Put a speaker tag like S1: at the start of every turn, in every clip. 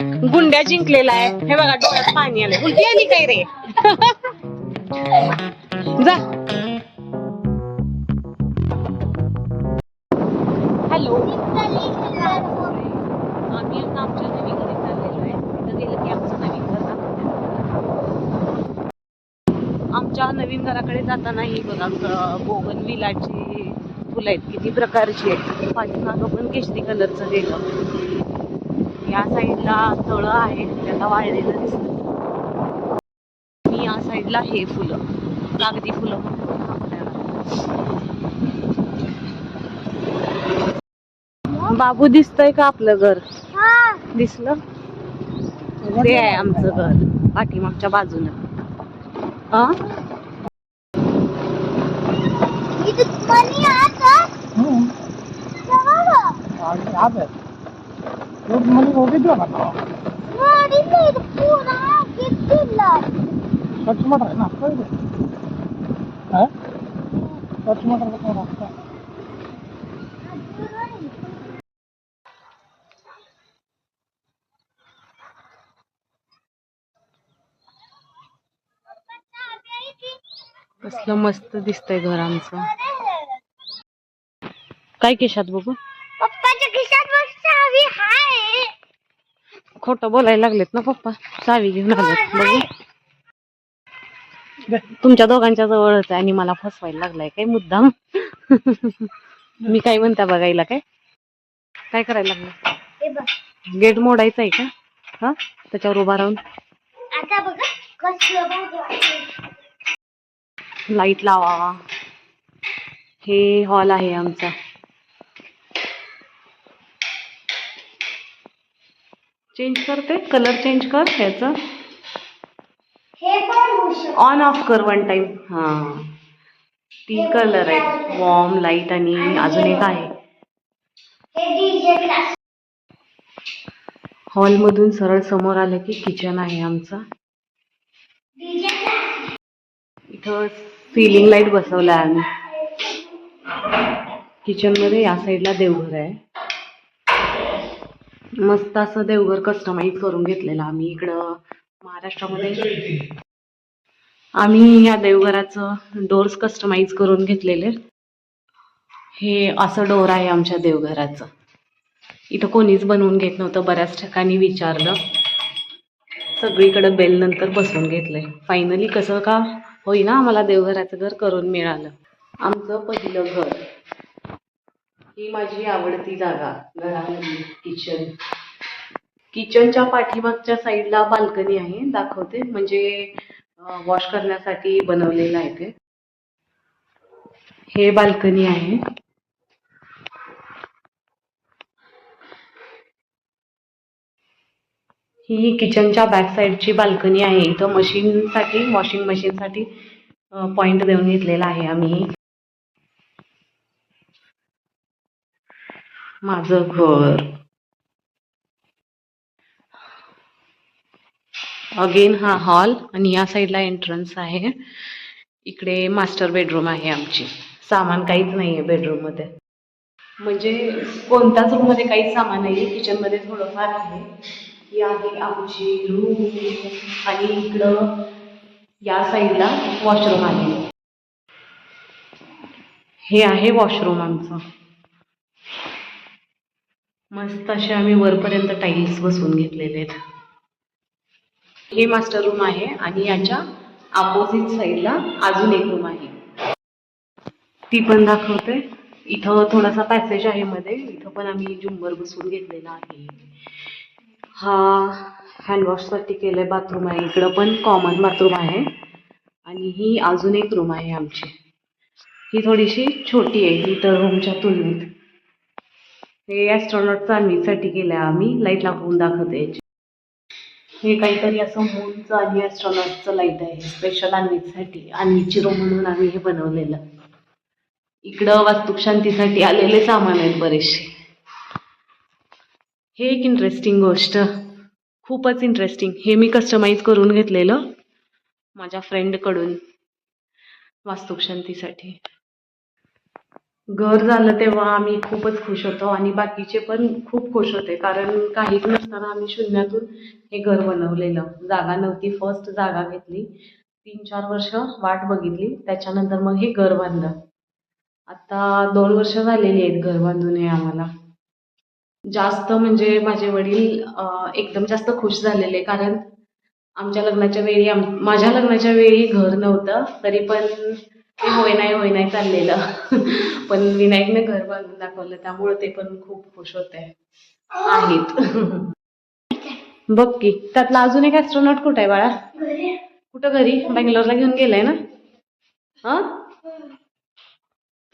S1: गुंड्या जिंकलेला आहे. हे बघा डोळ्यात पाणी आलंय. उलटी आली काय रे? जा. हॅलो. आम्ही आता आमच्या नवीन घरी चाललेलो आहे. तिथं गेलं की आमचं नवीन घर दाखवतात. आमच्या नवीन घराकडे जाताना ही बघा बोगनविलाची फुलं आहेत. किती प्रकारची आहेत. पाठीमागं पण केशरी कलरचं गेलं. या साईडला तळं आहे, त्याला वाळलेलं दिसतं. आणि या साईडला हे फुलं, कागदी फुलं म्हणतात आपल्याला. बाबू दिसतंय का आपलं घर? दिसलं? ते आहे आमचं घर पाठीमागच्या बाजूला. कसलं मस्त दिसतंय घर आमचं. काय खिशात बघू? पप्पाच्या खिशात चावी आहे. खोटं बोलायला लागलेत ना पप्पा. चावी घेऊन आलेत. बघू. तुमच्या दोघांच्या जवळच आहे आणि मला फसवायला लागलाय काय मुद्दाम. मी काय म्हणता बघायला काय काय करायला लागलं? गेट मोडायचं आहे का? हा, त्याच्यावर उभा राहून आता बघा लाईट लावा. हे हॉल आहे आमचा. चेंज करते, कलर चेंज कर ह्याचं. ऑन ऑफ कर वन टाइम. हा, 3 कलर आहेत, वॉर्म, लाईट आणि अजून एक आहे. हॉल मधून सरळ समोर आलं की किचन आहे आमचं. इथं सिलिंग लाईट बसवलाय आम्ही. किचन मध्ये या साईडला देवघर आहे. मस्त असं देवघर कस्टमाइज करून घेतलेलं आम्ही इकडं महाराष्ट्रामध्ये. आम्ही या देवघराचं डोर्स कस्टमाइज करून घेतलेले. हे असं डोर आहे आमच्या देवघराचं. इथं कोणीच बनवून घेत नव्हतं. बऱ्याच ठिकाणी विचारलं, सगळीकडे बेल नंतर बसवून घेतलंय. फायनली कसं का होईना आम्हाला देवघराचं घर करून मिळालं. आमचं पहिलं घर. ही माझी आवडती जागा घरामधली किचन. किचनच्या पाठीमागच्या साईडला बाल्कनी आहे, दाखवते. म्हणजे वॉश करण्यासाठी बनवलेलं आहे ते. हे बाल्कनी आहे. ही किचनच्या बॅक साईडची बाल्कनी आहे. इथं मशीनसाठी, वॉशिंग मशीनसाठी पॉइंट देऊन घेतलेला आहे आम्ही. माझं घर. अगेन हा हॉल आणि या साईडला एंट्रन्स आहे. इकडे मास्टर बेडरूम आहे आमची. सामान काहीच नाहीये बेडरूम मध्ये, म्हणजे कोणत्याच रूम मध्ये काहीच सामान नाहीये. किचन मध्ये थोडंफार आहे. ही आहे आमची रूम आणि इकडं या साईडला वॉशरूम आहे. हे आहे वॉशरूम आमचं. मस्त असे आम्ही वरपर्यंत टाईल्स बसवून घेतलेले आहेत. हे मास्टर रूम आहे आणि याच्या अपोजिट साईडला अजून एक रूम आहे, ती पण दाखवते. इथं थोडासा पॅसेज आहे मध्ये. इथं पण आम्ही झुंबर बसवून घेतलेला आहे. हा हँडवॉश साठी केलंय बाथरूम आहे. इकडं पण कॉमन बाथरूम आहे. आणि ही अजून एक रूम आहे आमची. ही थोडीशी छोटी आहे इतर रूमच्या तुलनेत. हे ॲस्ट्रॉनॉटचं अन्वीसाठी केलंय आम्ही. लाईट लागून दाखवते याची. हे काहीतरी असं मूनचं आणि ॲस्ट्रॉनॉटचं लाईट आहे, स्पेशल अन्वीसाठी. अन्वीची रूम म्हणून आम्ही हे बनवलेलं. इकडं वास्तुशांतीसाठी आलेले सामान आहेत बरेचसे. हे एक इंटरेस्टिंग गोष्ट, खूपच इंटरेस्टिंग. हे मी कस्टमाइज करून घेतलेलं माझ्या फ्रेंडकडून वास्तुशांतीसाठी. घर झालं तेव्हा आम्ही खूपच खुश होतो आणि बाकीचे पण खूप खुश होते, कारण काहीच नसताना आम्ही शून्यातून हे घर बनवलेलं. जागा नव्हती, फर्स्ट जागा घेतली, 3-4 वर्ष वाट बघितली, त्याच्यानंतर मग हे घर बांधलं. आता 2 वर्ष झालेली आहेत घर बांधून हे आम्हाला. जास्त म्हणजे माझे वडील एकदम जास्त खुश झालेले, कारण आमच्या लग्नाच्या वेळी माझ्या लग्नाच्या वेळी घर नव्हतं, तरी पण ते होय नाही चाललेलं. पण विनायकने घर बांधून दाखवलं, त्यामुळे ते पण खूप खुश होते आहेत. बघ की, त्यातला अजून एक ऍस्ट्रॉनॉट कुठे आहे बाळा? कुठं घरी? बँगलोरला घेऊन गेलाय ना? हा,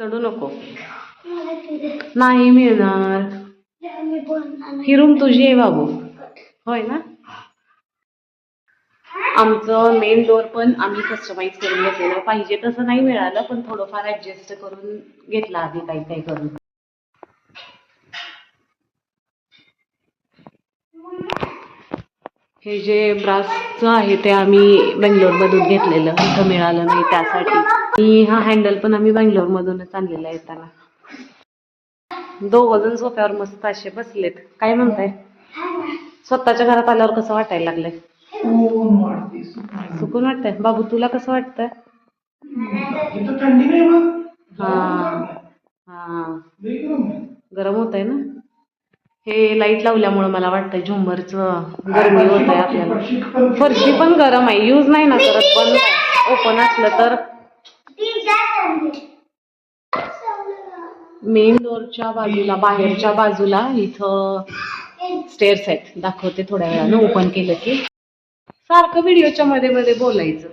S1: चढू नको, नाही मिळणार. ही रूम तुझी आहे बाबू, होय ना? आमचं मेन डोअर पण आम्ही कस्टमाइज करून घेतलेलं, पाहिजे तसं नाही मिळालं, पण थोडंफार ऍडजस्ट करून घेतलं आधी काही करून. हे जे ब्रासचं आहे ते आम्ही बेंगलोरमधून घेतलेलं, इथं मिळालं नाही त्यासाठी. आणि हा हँडल पण आम्ही बेंगलोरमधूनच आणलेला आहे. येताना 2 जण सोफ्यावर मस्त असे बसलेत. काय म्हणताय? स्वतःच्या घरात आल्यावर कसं वाटायला लागलंय? सुकून वाटतंय. बाबू तुला कसं वाटतंय? हा हा, गरम होत आहे ना? हे लाईट लावल्यामुळे मला वाटतंय झुंबरचं गरमी होत आहे आपल्याला. फरशी पण गरम आहे, यूज नाही ना करत, बंद आहे. ओपन असलं तर. मेन डोअरच्या बाजूला, बाहेरच्या बाजूला इथं स्टेअर्स आहेत, दाखवते थोड्या वेळानं. ओपन केलं की सारखं व्हिडिओच्या मध्ये मध्ये बोलायचं.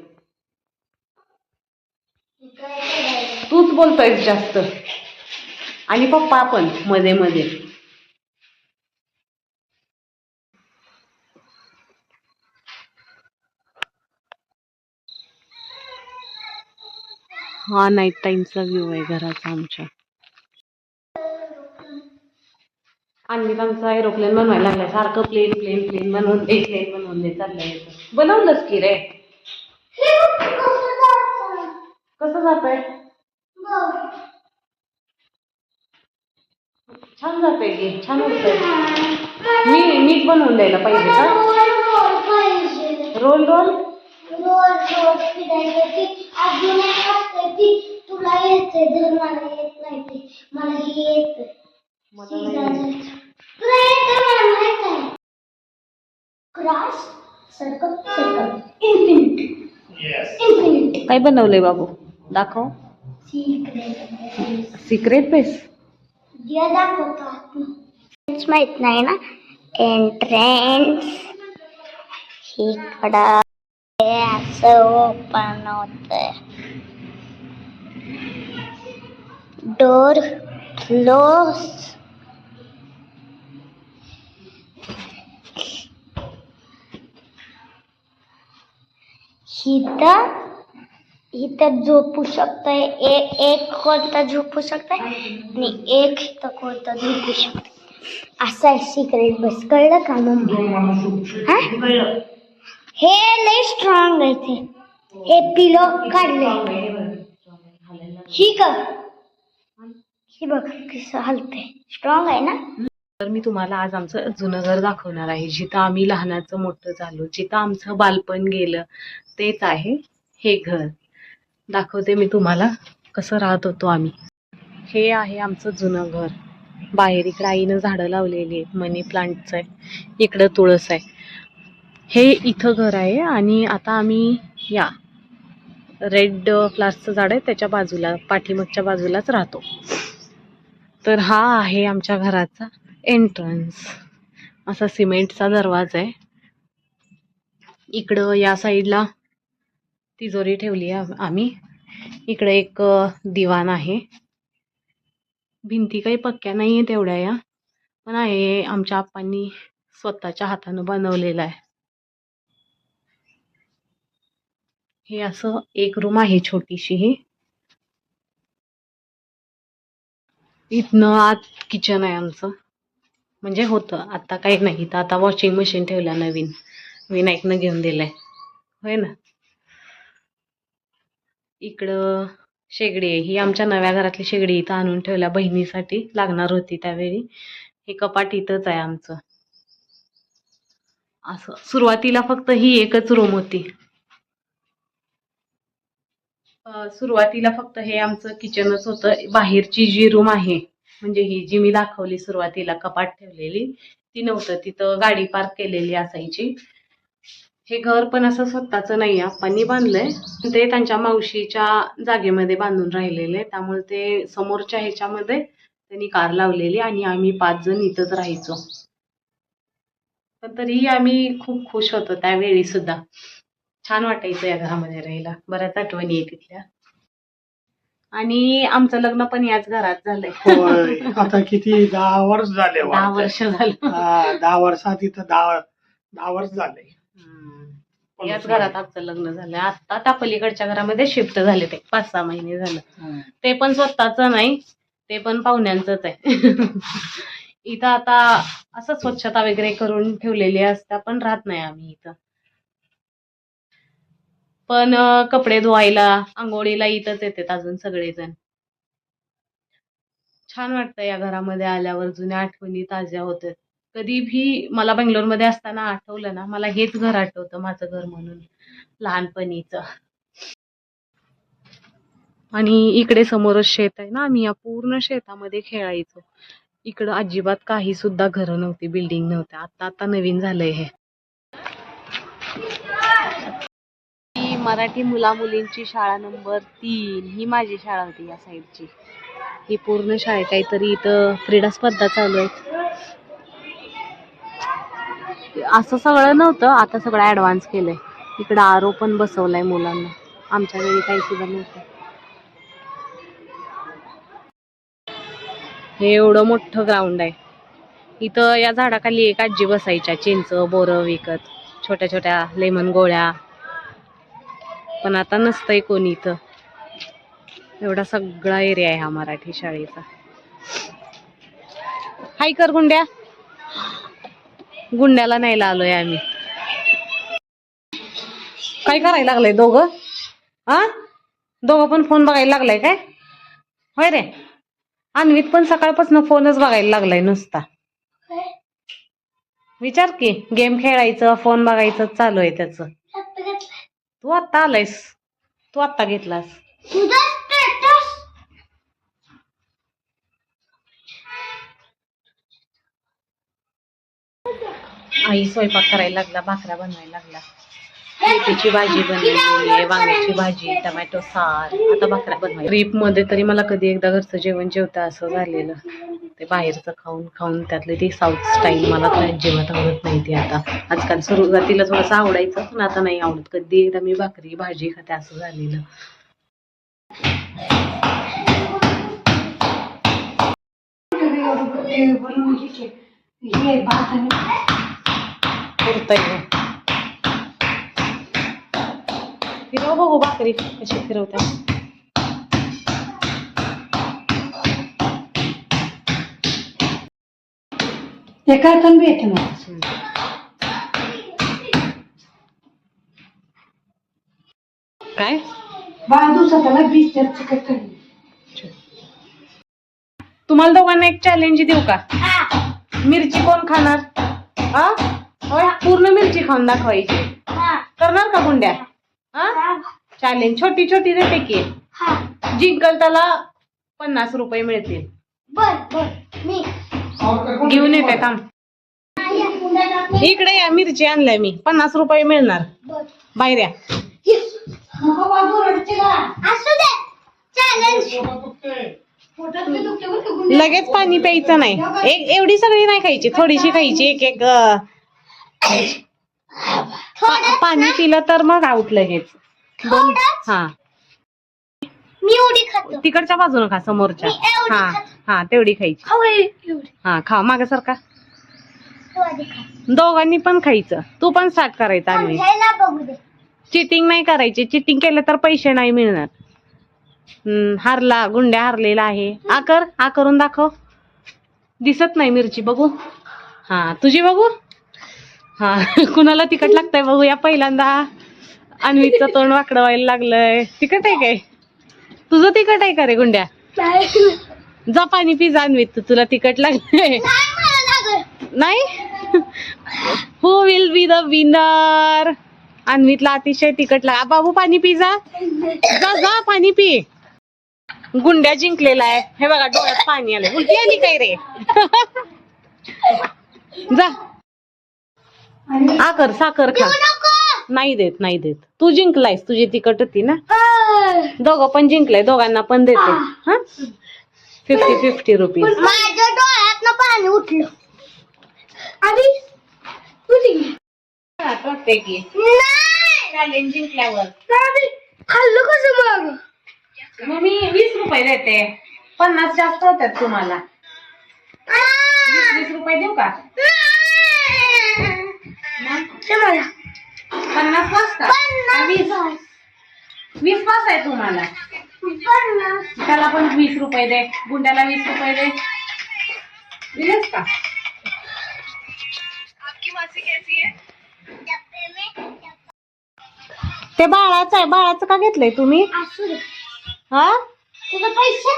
S1: तूच बोलतोयस जास्त, आणि पप्पा पण मध्ये मध्ये. हा नाईट टाइमचा व्ह्यू आहे घराचा आमच्या. आणि आमचा एरोप्लेन बनवायला लागलाय, सारखं प्लेन प्लेन प्लेन बनवून दे, प्लेन बनवून दे चाललंय. बनवलंच की रे. कसं जातंय? छान जातंय की, छान होतंय. मीच बनवून द्यायला पाहिजे का? रोल रोल तुला येते, मला येत नाही ते, मला हे येत. काय बनवलंय बाबू? दाखव. सिक्रेट बेस माहित नाही ना. एंट्रन्स इकडं असं ओपन होतंय, डोर क्लोज. इथं झोपू शकतोय, एक कोणता झोपू शकतोय आणि एक इथं कोणता झोपू शकतोय. असं आहे सिक्रेट बस. कळलं का मग? हे लय स्ट्रॉंग आहे ते. हे पिलो काढले, ही बघ कसं हलतंय, स्ट्रॉंग आहे ना. तर मी तुम्हाला आज आमचं जुनं घर दाखवणार आहे, जिथं आम्ही लहानाचं मोठं झालो, जिथं आमचं बालपण गेलं, तेच आहे हे घर. दाखवते मी तुम्हाला कसं राहत होतो आम्ही. हे आहे आमचं जुनं घर. बाहेर इकडं आईनं झाडं लावलेली आहेत, मनी प्लांटचं आहे, इकडं तुळस आहे. हे इथं घर आहे आणि आता आम्ही या रेड फ्लावर्सचं झाड आहे त्याच्या बाजूला, पाठीमागच्या बाजूलाच राहतो. तर हा आहे आमच्या घराचा एंट्रन्स. असा सिमेंटचा दरवाजा आहे. इकडं या साईडला तिजोरी ठेवली आहे आम्ही. इकडे एक दिवाण आहे. भिंती काही पक्क्या नाही आहेत तेवढ्या या, पण आहे आमच्या आप्पांनी स्वतःच्या हातानं बनवलेलं आहे. हे असं एक रूम आहे छोटीशी. ही इथनं आत किचन आहे आमचं, म्हणजे होतं, आता काही नाही. तर आता वॉशिंग मशीन ठेवल्या नवीन, विनायकनं घेऊन दिलाय, होय ना. इकडं शेगडी आहे ही आमच्या नव्या घरातली शेगडी इथं आणून ठेवल्या बहिणीसाठी लागणार होती त्यावेळी. हे कपाट इथंच आहे आमचं. असं सुरुवातीला फक्त ही एकच रूम होती. सुरुवातीला फक्त हे आमचं किचनच होतं. बाहेरची जी रूम आहे म्हणजे ही जी मी दाखवली सुरुवातीला कपाट ठेवलेली ती नव्हतं. तिथं गाडी पार्क केलेली असायची. हे घर पण असं स्वतःचं नाही आप्पांनी बांधलंय. ते त्यांच्या मावशीच्या जागेमध्ये बांधून राहिलेले, त्यामुळे ते समोरच्या ह्याच्यामध्ये त्यांनी कार लावलेली आणि आम्ही 5 जण इथंच राहायचो. पण तरीही आम्ही खूप खुश होतो त्यावेळी सुद्धा. छान वाटायचं या घरामध्ये राहायला. बऱ्याच आठवणी आहे तिथल्या. आणि आमचं लग्न पण याच घरात झालंय.
S2: होय आता किती 10 वर्ष झाले
S1: 10 वर्ष झालं.
S2: 10 वर्षात इथं 10 वर्ष झाले.
S1: याच घरात आमचं लग्न झालं. आता त्या पलीकडच्या घरामध्ये शिफ्ट झाले ते 5-6 महिने झालं. ते पण स्वतःच नाही, ते पण पाहुण्यांचंच आहे. इथं आता असं स्वच्छता वगैरे करून ठेवलेली असता, पण राहत नाही आम्ही इथं. पण कपडे धुवायला आंघोळीला इथंच येतात अजून सगळेजण. छान वाटतं या घरामध्ये आल्यावर. जुन्या आठवणी ताज्या होतात. कधी भी मला बेंगलोरमध्ये असताना आठवलं ना, मला हेच घर आठवतं माझं घर म्हणून लहानपणीचं. आणि इकडे समोरच शेत आहे ना, आम्ही या पूर्ण शेतामध्ये खेळायचो. इकडं अजिबात काही सुद्धा घरं नव्हती, बिल्डिंग नव्हत्या. आता नवीन झालंय हे. ही मराठी मुला मुलींची शाळा नंबर 3 ही माझी शाळा होती या साईडची. ही पूर्ण शाळा काहीतरी इथं क्रीडा स्पर्धा चालू आहेत. असं सगळं नव्हतं, आता सगळं ऍडव्हान्स केलंय. इकडं आरो पण बसवलाय मुलांना. आमच्या वेळी काही सुद्धा नव्हतं. हे एवढं मोठं ग्राउंड आहे. इथं या झाडाखाली एक आजी बसायच्या चिंच बोरं विकत, छोट्या छोट्या लेमन गोळ्या. पण आता नसतंय कोणी इथं. एवढा सगळा एरिया आहे हा मराठी शाळेचा. हाय कर गुंड्या. गुंड्याला न्यायला आलोय आम्ही. काय करायला लागलंय दोघं? दोघं पण फोन बघायला लागलाय काय? होय रे. अन्वित पण सकाळपासून फोनच बघायला लागलाय नुसता. विचार की, गेम खेळायचं फोन बघायचं चालू आहे त्याचं. तू आत्ता आलायस, तू आत्ता घेतलास. आई स्वयंपाक करायला लागला, भाकऱ्या बनवायला लागला. मेथीची भाजी बनवलेली आहे, वांग्याची भाजी, टमॅटो सार. आता भाकऱ्या बनवायला. ट्रिप मध्ये तरी मला कधी एकदा घरचं जेवण जेवता असं झालेलं. ते बाहेरचं खाऊन खाऊन त्यातले ते साऊथ स्टाईल मला तर अजिबात आवडत नाही. ते आता आजकाल सुरुवातीला थोडंसं आवडायचं, पण आता नाही आवडत. कधी एकदा मी भाकरी भाजी खाते असं झालेलं. फिरव बघू भाकरी कशी फिरवतात.
S3: ते काय पण येत ना.
S1: काय
S3: 12 दिवसाला 20 चिकट करी.
S1: तुम्हाला दोघांना एक चॅलेंज देऊ का? मिरची कोण खाणार? होय, पूर्ण मिरची खाऊन दाखवायची. करणार का गुंड्या? चॅलेंज छोटी छोटी देते की. जिंकल त्याला 50 रुपये मिळतील. घेऊन येते थांब. इकडे या, मिरची आणलाय मी. 50 रुपये मिळणार. बाहेर या. लगेच पाणी प्यायचं नाही. एवढी सगळी नाही खायची, थोडीशी खायची. एक एक पाणी पिलं तर मग आउट लगेच. हा,
S4: मी एवढी खातो.
S1: तिकडच्या बाजूने खा, समोरच्या. हा तेवढी खायची. हा खा, मागे सारखा. दोघांनी पण खायचं. तू पण स्टार्ट करायचं. आम्ही चिटिंग नाही करायची. चिटिंग केलं तर पैसे नाही मिळणार. हारला, गुंड्या हारलेला आहे. आ करून दाखव. दिसत नाही मिरची, बघू. हा, तुझी बघू. हा, कुणाला तिखट लागतंय बघूया पहिल्यांदा. अन्वितचं तोंड वाकडं व्हायला लागलंय. तिखट आहे काय? तुझं तिखट आहे का रे गुंड्या? जा पाणी पी जाणवीत, तुला तिखट लागले नाही. हु विल बी द विनर? अन्वितला अतिशय तिखट लाग. बाबू पाणी पी जा जा जा पाणी पी. गुंड्या जिंकलेला आहे. हे बघा डोळ्यात पाणी आलंय. उलटी आली काय रे? जा आकर साखर खा. नाही देत नाही देत. तू जिंकलायस, तुझी तिखट होती ना. दोघं पण जिंकलाय, दोघांना पण देते. हा 50-50 रुपीज.
S4: माझ्या डोळ्यात पाणी उठलं आणि
S1: प्रत्येकी चॅलेंज जिंकल्यावर
S4: खाल्लं कसं
S1: मग मी 20 रुपये देते. 50 जास्त होतात तुम्हाला. 20 रुपये देऊ का?
S4: मला
S1: 50 पास का? 20 पास आहे तुम्हाला. त्याला पण 20 रुपये दे. गुंड्याला 20 रुपये दे. दिलेस का? ते बाळाचं आहे. बाळाचं का घेतलंय तुम्ही? हा
S4: तुझं पैसे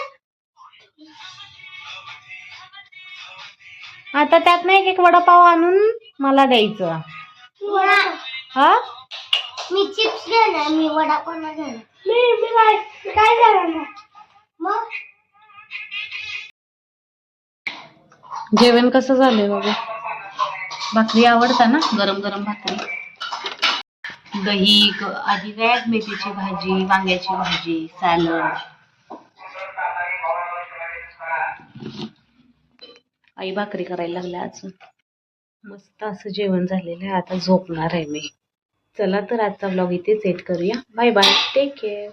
S1: आता त्यात नाही एक वडापाव आणून मला द्यायचं. हा
S4: मी चिप्स घेणार, मी वडापाव नाही घेणार. मी काय करणार मग?
S1: जेवण कसं झालंय बाबा? भाकरी आवडता ना? गरम गरम भाकरी. दही आधी काय मेथीची भाजी, वांग्याची भाजी, सॅलड. आई भाकरी करायला लागल्या अजून. मस्त असं जेवण झालेलं आहे. आता झोपणार आहे मी. चला तर आजचा ब्लॉग इथे सेट करूया. Bye bye, take care.